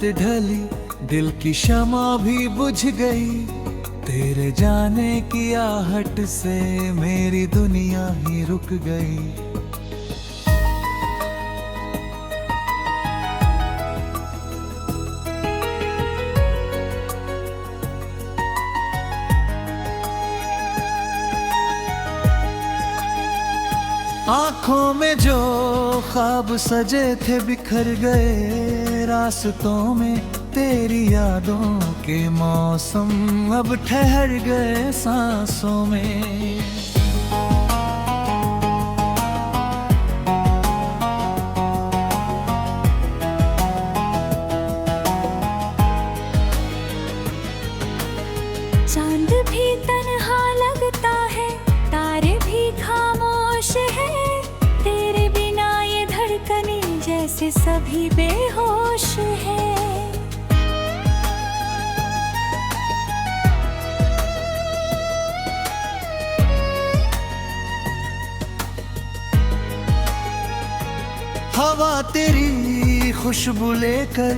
रात ढली, दिल की शमा भी बुझ गई। तेरे जाने की आहट से मेरी दुनिया ही रुक गई। आँखों में जो ख्वाब सजे थे बिखर गए, रास्तों में तेरी यादों के मौसम अब ठहर गए सांसों में। चांद भी तन्हा लगता है, तारे भी खामोश है। तेरे बिना ये धड़कनें जैसे सभी बेहोश है। हवा तेरी खुशबू लेकर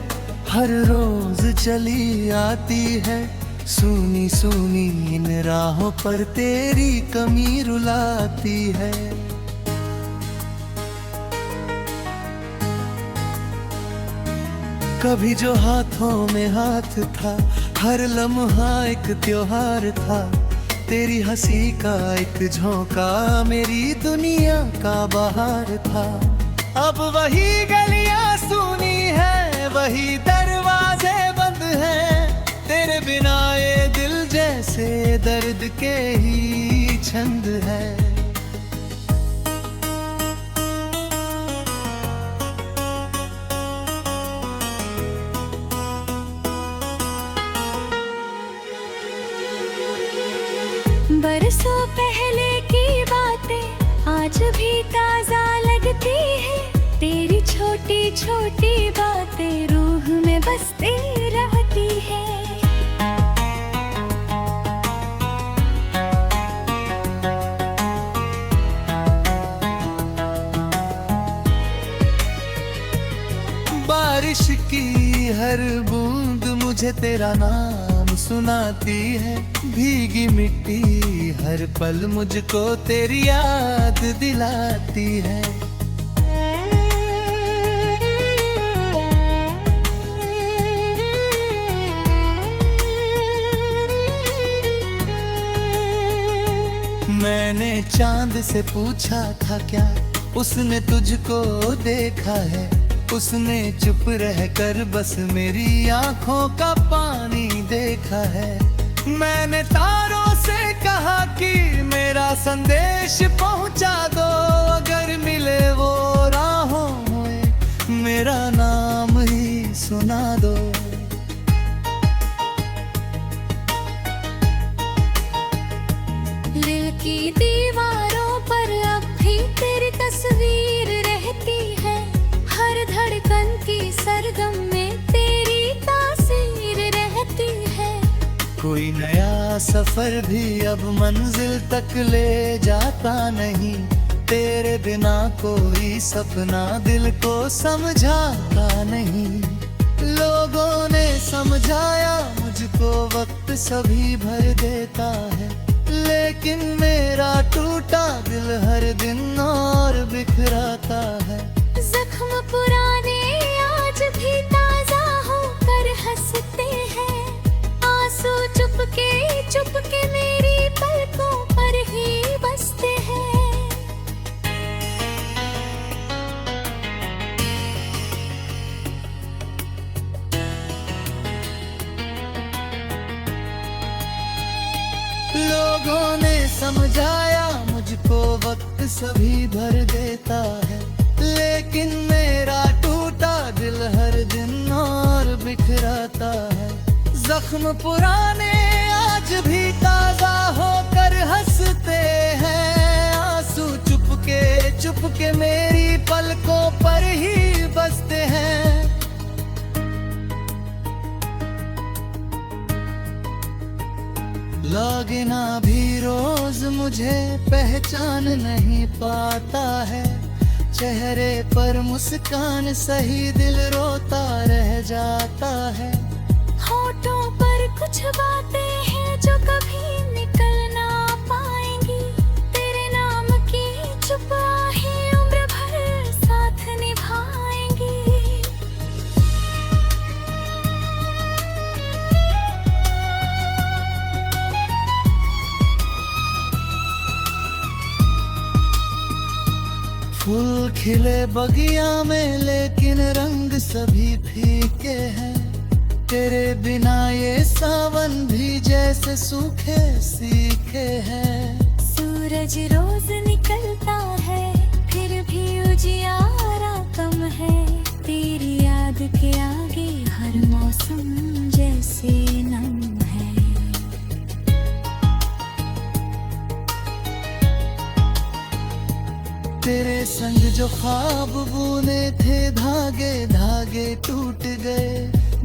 हर रोज चली आती है। सूनी सूनी इन राहों पर तेरी कमी रुलाती है। कभी जो हाथों में हाथ था, हर लम्हा एक त्योहार था। तेरी हंसी का एक झोंका मेरी दुनिया का बहार था। अब वही गलियां सूनी है, वही दरवाजे बंद हैं। तेरे बिना ये दिल जैसे दर्द के ही छंद है। बरसों पहले की बातें आज भी ताजा लगती है। तेरी छोटी छोटी बातें रूह में बसती रहती है। बारिश की हर बूंद मुझे तेरा नाम सुनाती है। भीगी मिट्टी हर पल मुझको तेरी याद दिलाती है। मैंने चांद से पूछा था क्या उसने तुझको देखा है। उसने चुप रहकर बस मेरी आंखों का पानी देखा है। मैंने तारों से कहा कि मेरा संदेश पहुंचा दो। अगर मिले वो राहों में मेरा नाम ही सुना दो। दिल की दीवारों पर अब भी तेरी तस्वीर रहती है। हर धड़कन की सरगम में तेरी तासीर रहती है। कोई नया सफर भी अब मंजिल तक ले जाता नहीं। तेरे बिना कोई सपना दिल को समझाता नहीं। लोगों ने समझाया मुझको वक्त सभी भर देता है। लेकिन मेरा टूटा दिल हर दिन और बिखराता है। जख्म पुराने आज भी ताजा होकर हंसते हैं। आंसू चुपके मेरी पलकों पर ही बसते हैं। लोगों ने समझाया मुझको वक्त सभी भर देता है। लेकिन मेरा टूटा दिल हर दिन और बिखराता है। जख्म पुराने आज भी ताजा होकर हंसते हैं। आंसू चुपके मेरी पलकों पर ही बसते हैं। लागना भी रोज मुझे पहचान नहीं पाता है। चेहरे पर मुस्कान सही दिल रोता रह जाता है। होठों पर कुछ बातें हैं जो कभी निकल ना पाएंगी। तेरे नाम की चुप आहें उम्र भर साथ निभाएंगी। फूल खिले बगिया में लेकिन रंग सभी फीके हैं। तेरे बिना ये सावन भी जैसे सूखे सीखे हैं। सूरज रोज निकलता है फिर भी उजियारा कम है। तेरी याद के आगे हर मौसम जैसे नम है। तेरे संग जो ख्वाब बुने थे धागे धागे टूट गए।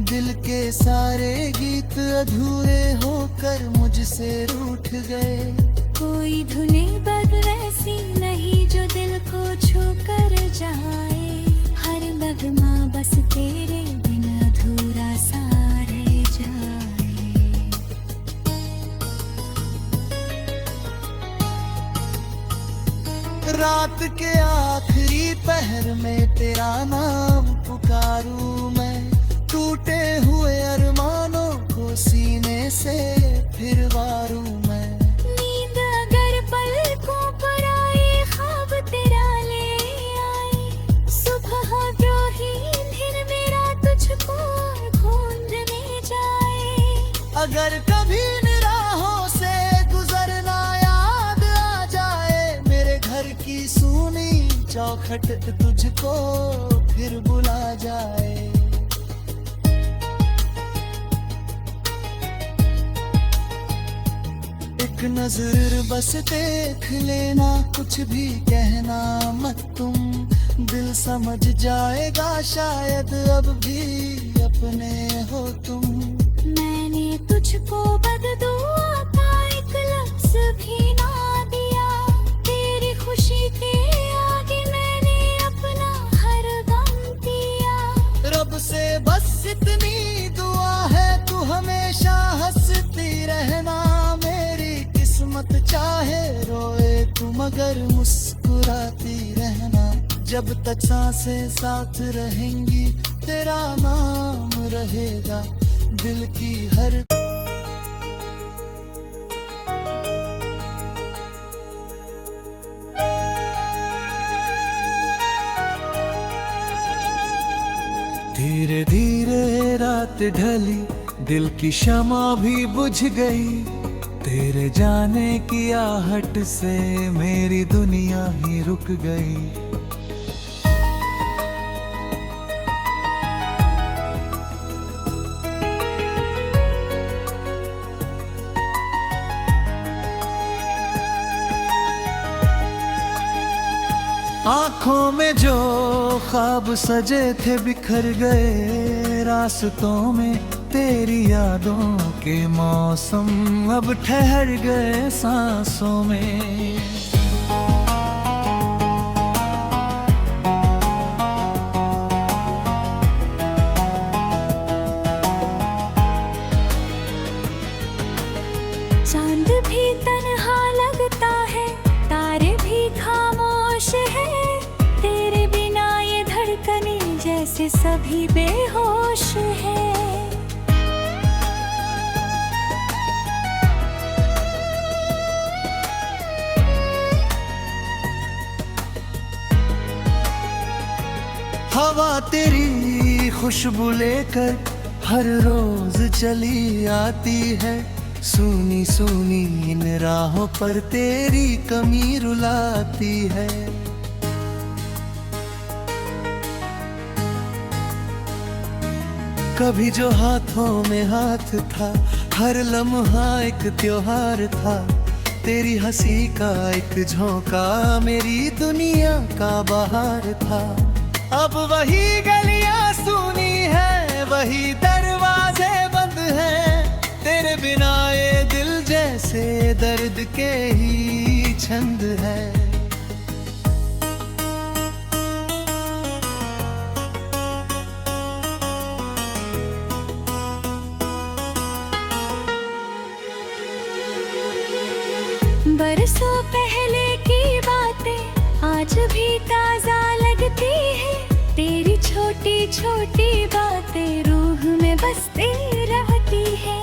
दिल के सारे गीत अधूरे होकर मुझसे रूठ गए। कोई धुने बदल ऐसी नहीं जो दिल को छू कर जाए। हर नगमा बस तेरे बिन अधूरा सा रह जाए। रात के आखिरी पहर में तेरा नाम पुकारूं मैं। टूटे हुए अरमानों को सीने से फिर वारूं मैं। नींद अगर पलकों पर आए ख्वाब तेरा ले आए। सुबह जो ही फिर मेरा तुझको ढूंढने जाए। अगर कभी निराहों से गुजरना याद आ जाए। मेरे घर की सूनी चौखट तुझको फिर बुला जाए। एक नजर बस देख लेना कुछ भी कहना मत तुम। दिल समझ जाएगा शायद अब भी अपने हो तुम। मैंने तुझको बददुआ का एक लफ्ज भी ना दिया। तेरी खुशी के आगे मैंने अपना हर गम दिया। रब से बस इतनी दुआ है तू हमेशा हंसती रहना। मेरी किस्मत चाहे रोए तू मगर मुस्कुराती रहना। जब तक सांसें साथ रहेंगी तेरा नाम रहेगा दिल की हर। धीरे धीरे रात ढली दिल की शमा भी बुझ गई। तेरे जाने की आहट से मेरी दुनिया ही रुक गई। आँखों में जो ख्वाब सजे थे बिखर गए। रास्तों में तेरी यादों के मौसम अब ठहर गए सांसों में। चांद भी तन्हा लगता है तारे भी खामोश है। तेरे बिना ये धड़कनें जैसे सभी बेहोश है। हवा तेरी खुशबू लेकर हर रोज चली आती है। सूनी सूनी इन राहों पर तेरी कमी रुलाती है। कभी जो हाथों में हाथ था हर लम्हा एक त्योहार था। तेरी हंसी का एक झोंका मेरी दुनिया का बहार था। अब वही गलियां सूनी है वही दरवाजे बंद हैं। तेरे बिना ये दिल जैसे दर्द के ही छंद है। बरसों पहले की बातें आज भी ताजा लगती है। तेरी छोटी छोटी बातें रूह में बसती रहती है।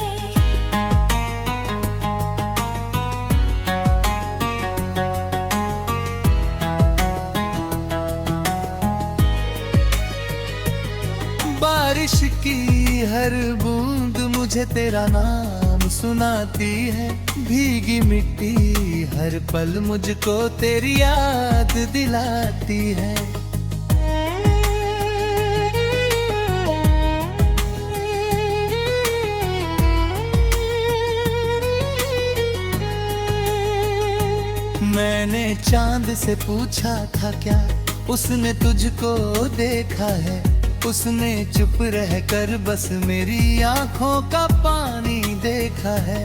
बारिश की हर बूंद मुझे तेरा नाम सुनाती है। भीगी मिट्टी हर पल मुझको तेरी याद दिलाती है। मैंने चांद से पूछा था क्या उसने तुझको देखा है। उसने चुप रहकर बस मेरी आंखों का पानी देखा है।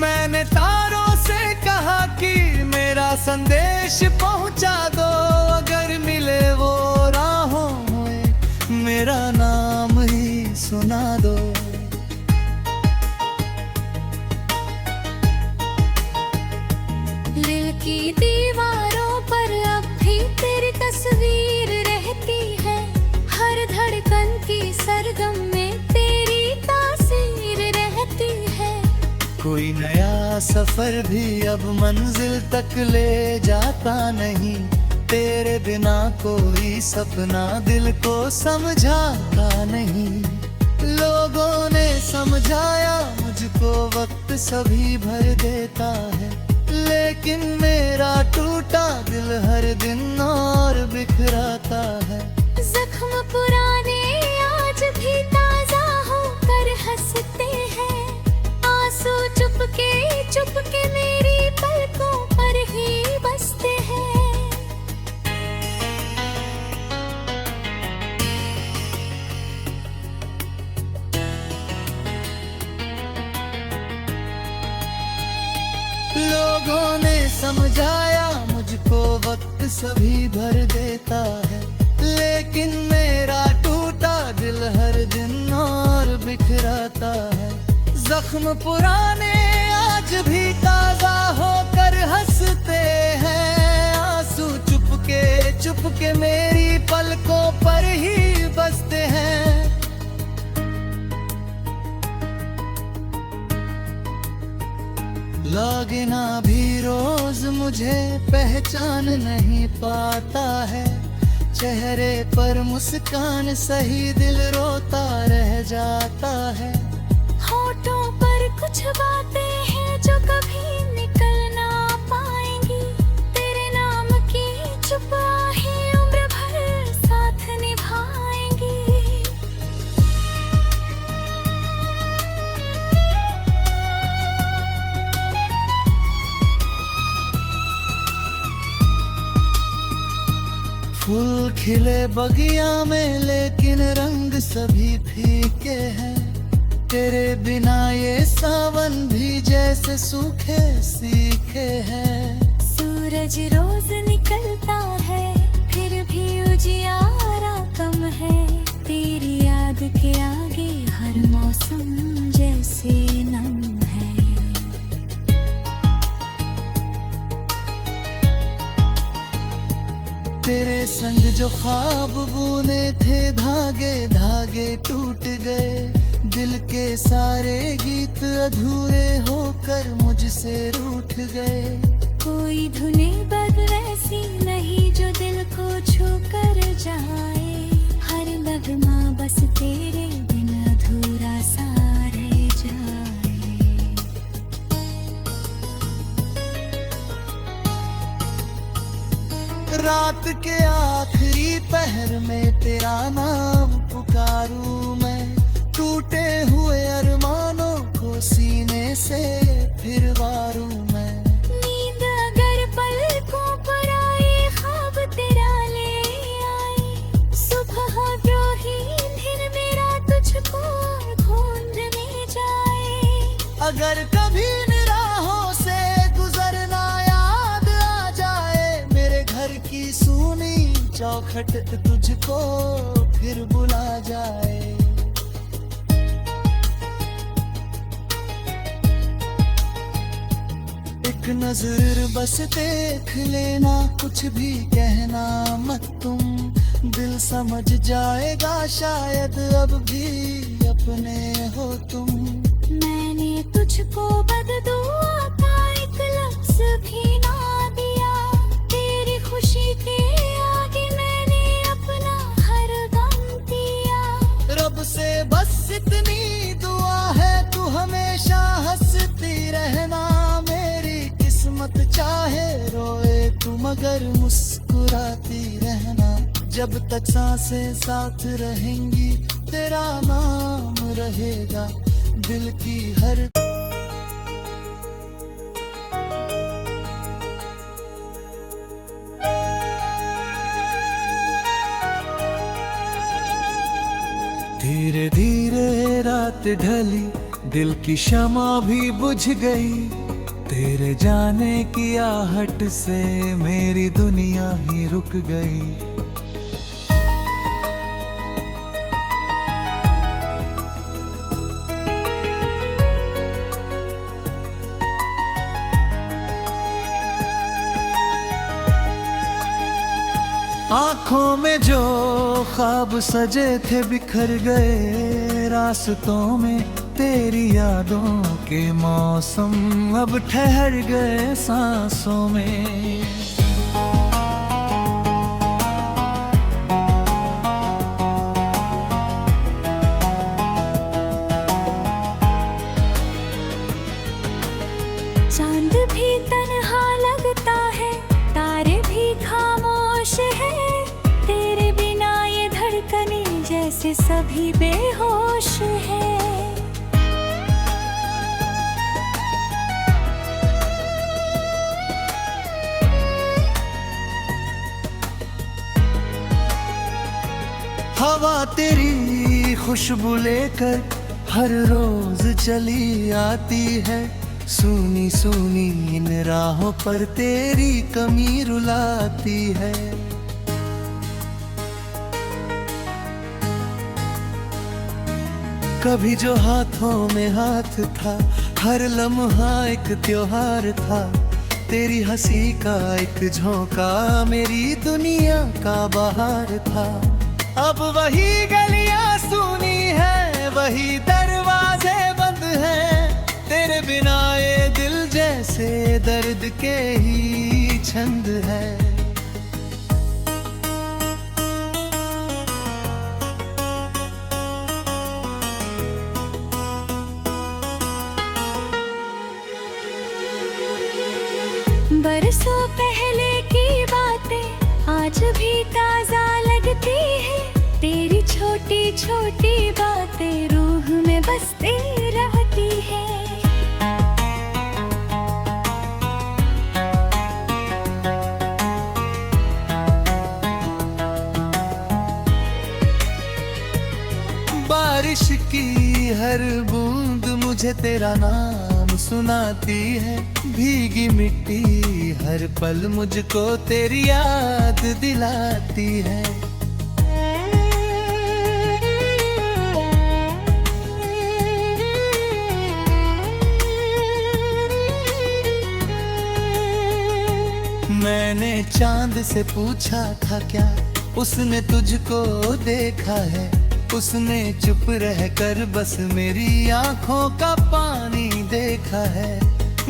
मैंने तारों से कहा कि मेरा संदेश पहुंचा दो। अगर मिले वो राहों में मेरा नाम ही सुना दो। दिल की दीवारों पर अब भी तेरी तस्वीर रहती है। हर धड़कन की सरगम में तेरी तासीर रहती है। कोई नया सफर भी अब मंजिल तक ले जाता नहीं। तेरे बिना कोई सपना दिल को समझाता नहीं। लोगों ने समझाया मुझको वक्त सभी भर देता है। लेकिन मेरा टूटा दिल हर दिन और बिखराता है। जख्म पुराने आज भी ताजा होकर हंसते हैं। आंसू चुपके मेरी पलकों पर ही बसते हैं। लोगों ने समझाया मुझको वक्त सभी भर देता है। लेकिन मेरा टूटा दिल हर दिन और बिखराता है। जख्म पुराने आज भी ताजा होकर हंसते हैं। आंसू चुपके मेरी पलकों पर ही बसते हैं। लागना भी रोज मुझे पहचान नहीं पाता है। चेहरे पर मुस्कान सही दिल रोता रह जाता है। होठों पर कुछ बातें हैं जो कभी निकल ना पाएंगी। तेरे नाम की चुप आहें उम्र भर साथ निभाएंगी। फूल खिले बगिया में लेकिन रंग सभी फीके हैं। तेरे बिना ये सावन भी जैसे सूखे सीखे हैं। सूरज रोज निकलता है फिर भी उजियारा कम है। तेरी याद के आगे हर मौसम जैसे नम है। तेरे संग जो ख्वाब बुने थे धागे धागे टूट गए। दिल के सारे गीत अधूरे होकर मुझसे रूठ गए। कोई धुने बदल ऐसी नहीं जो दिल को छू कर जाए। हर नगमा बस तेरे बिन अधूरा सा रह जाए। रात के आखिरी पहर में तेरा नाम पुकारूं मैं। टूटे हुए अरमानों को सीने से फिर वारूं मैं। नींद अगर पलकों पर आए ख्वाब तेरा ले आए। सुबह जो ही दिन मेरा तुझको ढूंढने जाए। अगर कभी निराहों से गुजरना याद आ जाए। मेरे घर की सूनी चौखट तुझको फिर बुला जाए। एक एक नजर बस देख लेना, कुछ भी कहना मत तुम, दिल समझ जाएगा शायद अब भी अपने हो तुम। मैंने तुझको बददुआ का एक लफ्ज भी ना दिया, तेरी खुशी के आगे मैंने अपना हर गम दिया। रब से बस इतनी दुआ है, तू हमेशा हंसती रहना, मेरी किस्मत चाहे रोए तू मगर मुस्कुराती रहना। जब तक सांसें साथ रहेंगी तेरा नाम रहेगा दिल की हर। धीरे धीरे रात ढली, दिल की शमा भी बुझ गई, तेरे जाने की आहट से मेरी दुनिया ही रुक गई। आँखों में जो ख्वाब सजे थे बिखर गए, रास्तों में तेरी यादों के मौसम अब ठहर गए सांसों में। चांद भी तन्हा लगता है, तारे भी खामोश है, तेरे बिना ये धड़कनें जैसे सभी बेहोश है। हवा तेरी खुशबू लेकर हर रोज चली आती है, सुनी सुनी इन राहों पर तेरी कमी रुलाती है। कभी जो हाथों में हाथ था, हर लम्हा एक त्योहार था, तेरी हंसी का एक झोंका मेरी दुनिया का बहार था। अब वही गलियां सूनी है, वही दरवाजे बंद हैं, तेरे बिना ये दिल जैसे दर्द के ही छंद है। बरसों पहले की बातें आज भी ताजा लगती है, तेरी छोटी छोटी बातें रूह में बसती रहती है। बारिश की हर बूंद मुझे तेरा नाम सुनाती है, भीगी मिट्टी हर पल मुझको तेरी याद दिलाती है। मैंने चांद से पूछा था क्या उसने तुझको देखा है, उसने चुप रहकर बस मेरी आंखों का पानी देखा है।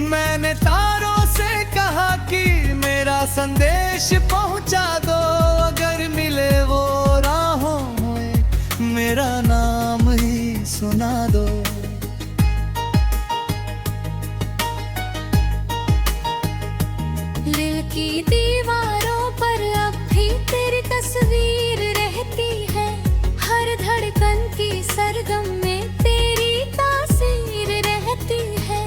मैंने तारों से कहा कि मेरा संदेश पहुंचा दो, अगर मिले वो राहों में मेरा नाम ही सुना दो। दिल की दीवारों पर अब भी तेरी तस्वीर रहती है, हर धड़कन की सरगम में तेरी तासीर रहती है।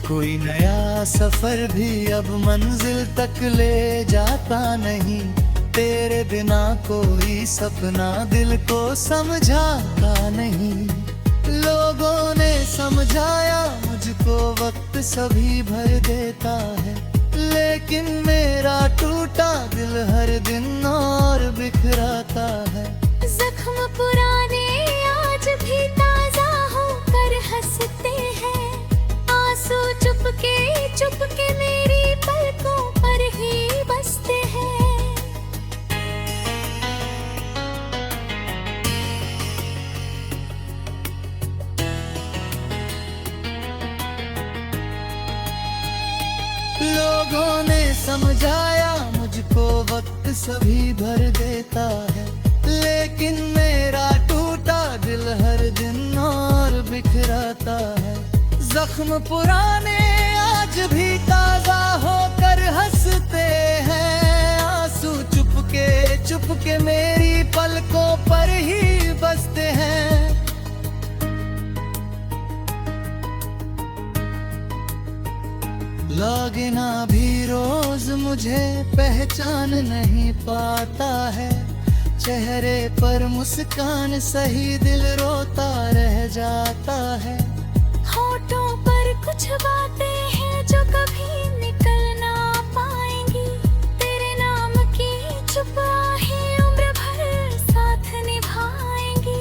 कोई नया सफर भी अब मंजिल तक ले जाता नहीं, तेरे बिना कोई सपना दिल को समझाता नहीं। लोगों ने समझाया मुझको वक्त सभी भर देता है, लेकिन मेरा टूटा दिल हर दिन और बिखराता है। जख्म पुराने आज भी ताजा होकर हंसते हैं, आंसू चुपके चुपके मेरे समझाया मुझको वक्त सभी भर देता है, लेकिन मेरा टूटा दिल हर दिन और बिखराता है। जख्म पुराने आज भी ताजा होकर हंसते हैं, आंसू चुपके मेरी पलकों पर ही बसते हैं। लागना भी रोज मुझे पहचान नहीं पाता है, चेहरे पर मुस्कान सही दिल रोता रह जाता है। होठों पर कुछ बातें हैं जो कभी निकल ना पाएंगी, तेरे नाम की चुप आहें उम्र भर साथ निभाएंगी।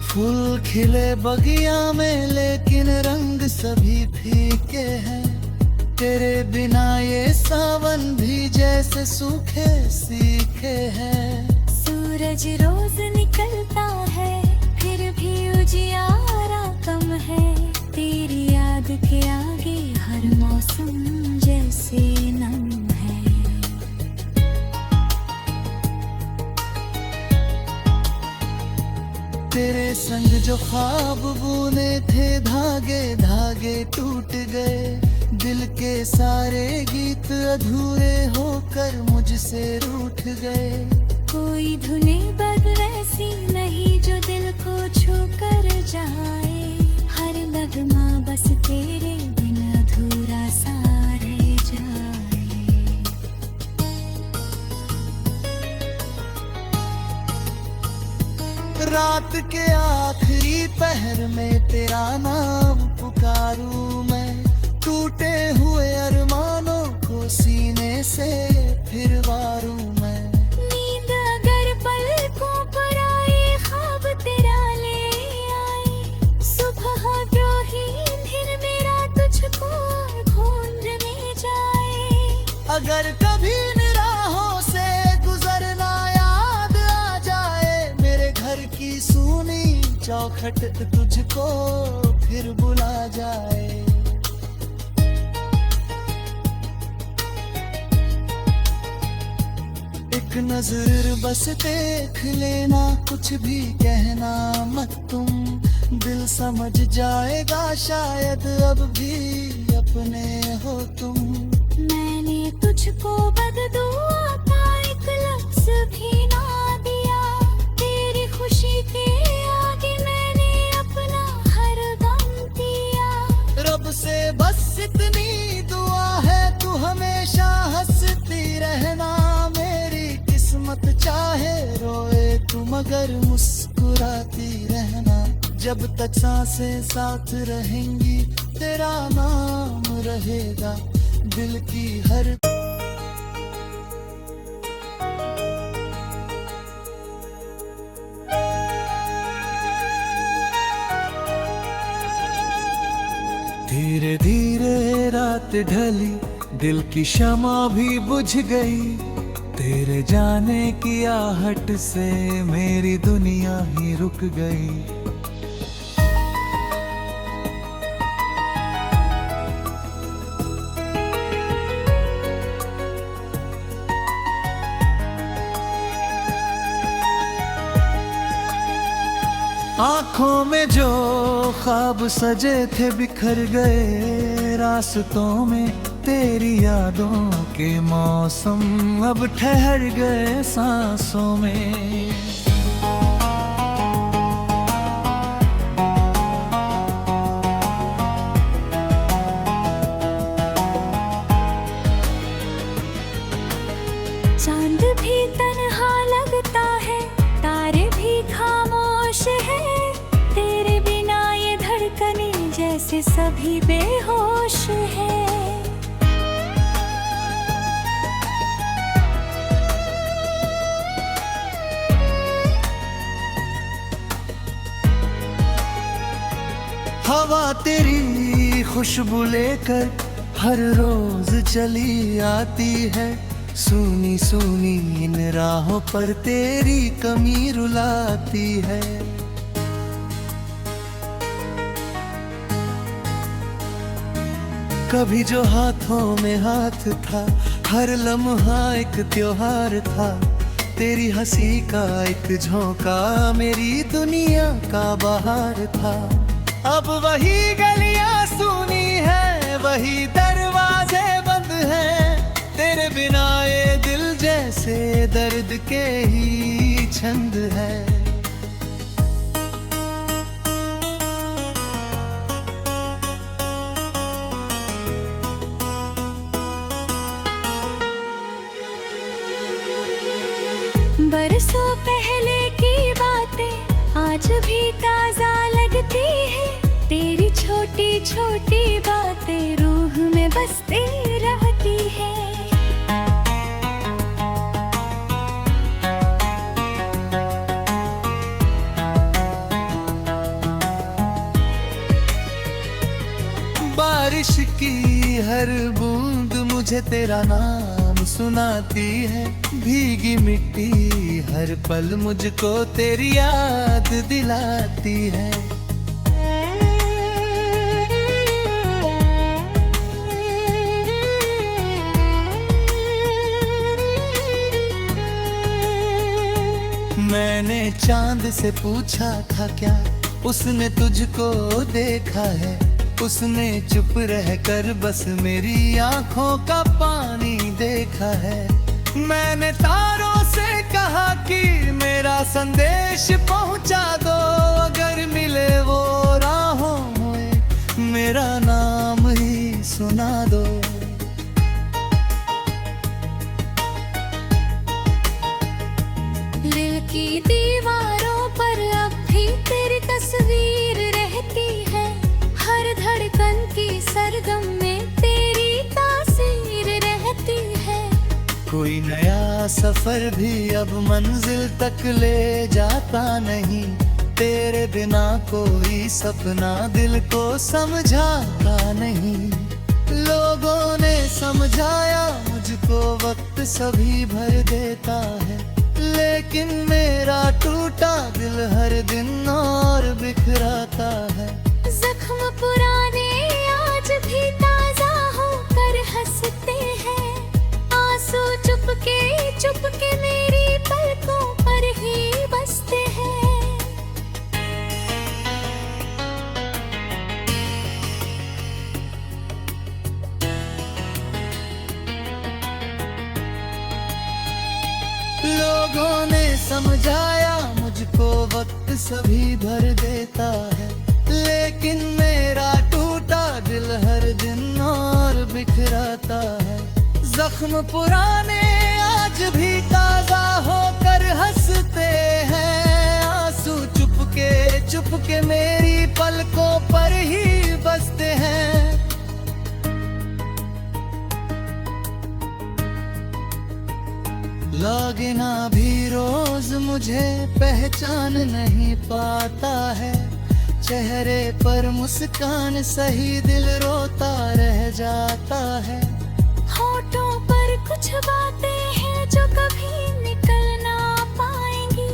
फूल खिले बगिया में लेकिन रंग सभी फीके हैं, तेरे बिना ये सावन भी जैसे सूखे सीखे हैं। सूरज रोज निकलता है फिर भी उजियारा कम है, तेरी याद के आगे हर मौसम जैसे नम है। तेरे संग जो ख्वाब बुने थे धागे धागे टूट गए, दिल के सारे गीत अधूरे होकर मुझसे रूठ गए। कोई धुने बदल ऐसी नहीं जो दिल को छू कर जाए, हर नगमा बस तेरे बिन अधूरा सा रह जाए। रात के आखिरी पहर में तेरा नाम पुकारूं मैं, टूटे हुए अरमानों को सीने से फिर वारूं मैं। नींद अगर पलकों पर आए ख्वाब तेरा ले आए, सुबह जो ही दिन मेरा तुझको ढूंढने जाए। अगर कभी निराहों से गुजरना याद आ जाए, मेरे घर की सूनी चौखट तुझको फिर बुला जाए। एक नजर बस देख लेना, कुछ भी कहना मत तुम, दिल समझ जाएगा शायद अब भी अपने हो तुम। मैंने तुझको बददुआ का एक लफ्ज भी ना दिया, तेरी खुशी के आगे मैंने अपना हर गम दिया। रब से बस इतनी दुआ है तू हमेशा हंसती रहना, मेरी किस्मत चाहे रोए तू मगर मुस्कुराती रहना। जब तक सांसें साथ रहेंगी तेरा नाम रहेगा दिल की हर। धीरे धीरे रात ढली, दिल की शमा भी बुझ गई, तेरे जाने की आहट से मेरी दुनिया ही रुक गई। आँखों में जो ख्वाब सजे थे बिखर गए, रास्तों में तेरी यादों के मौसम अब ठहर गए सांसों में। चांद भी तन्हा लगता है, तारे भी खामोश है, तेरे बिना ये धड़कनें जैसे सभी बेहोश है। हवा तेरी खुशबू लेकर हर रोज चली आती है, सुनी सुनी इन राहों पर तेरी कमी रुलाती है। कभी जो हाथों में हाथ था, हर लम्हा एक त्योहार था। तेरी हंसी का एक झोंका मेरी दुनिया का बहार था। अब वही गलियां सूनी है, वही दरवाजे बंद हैं। तेरे बिना ये दिल जैसे दर्द के ही छंद है। बरसों पहले की बातें आज भी ताजा लगती है। तेरी छोटी छोटी बातें रूह में बसती रहती है। बारिश की हर बूंद मुझे तेरा नाम सुनाती है। भीगी मिट्टी हर पल मुझको तेरी याद दिलाती है। मैंने चांद से पूछा था क्या उसने तुझको देखा है। उसने चुप रहकर बस मेरी आंखों का पानी देखा है। मैंने तारों से कहा कि मेरा संदेश पहुंचा दो। अगर मिले वो राहों में मेरा नाम ही सुना दो। दिल की दीवारों पर अब भी तेरी तस्वीर रहती है। हर धड़कन की सरगम में तेरी तासीर रहती है। कोई नया सफर भी अब मंजिल तक ले जाता नहीं। तेरे बिना कोई सपना दिल को समझाता नहीं। लोगों ने समझाया मुझको वक्त सभी भर देता है। लेकिन मेरा टूटा दिल हर दिन और बिखराता है। जख्म पुराने आज भी ताजा होकर हंसते हैं। आंसू चुपके मेरी पलकों पर ही बसते हैं। लोगों ने समझाया मुझको वक्त सभी भर देता है। लेकिन मेरा टूटा दिल हर दिन और बिखराता है। जख्म पुराने आज भी ताजा होकर हंसते हैं। आंसू चुपके मेरी पलकों पर ही बसते हैं। लागना भी रोज मुझे पहचान नहीं पाता है। चेहरे पर मुस्कान सही दिल रोता रह जाता है। होठों पर कुछ बातें हैं जो कभी निकल ना पाएंगी।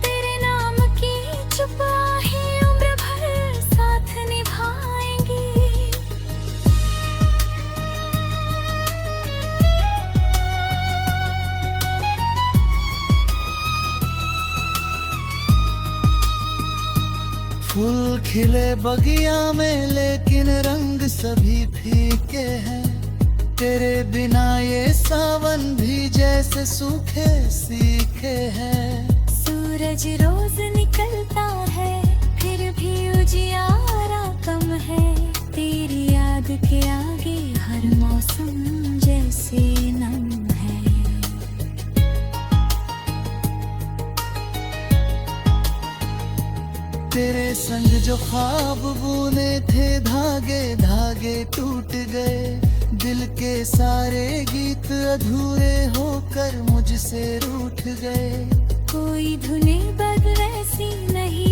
तेरे नाम की चुप आहें उम्र भर साथ निभाएंगी। फूल खिले बगिया में लेकिन रंग सभी फीके हैं। तेरे बिना ये सावन भी जैसे सूखे सीखे हैं। सूरज रोज निकलता है फिर भी उजियारा कम है। तेरी याद के आगे हर मौसम जैसे नम है। तेरे संग जो ख्वाब बुने थे धागे धागे टूट गए। दिल के सारे गीत अधूरे होकर मुझसे रूठ गए। कोई धुनें बदलैसी नहीं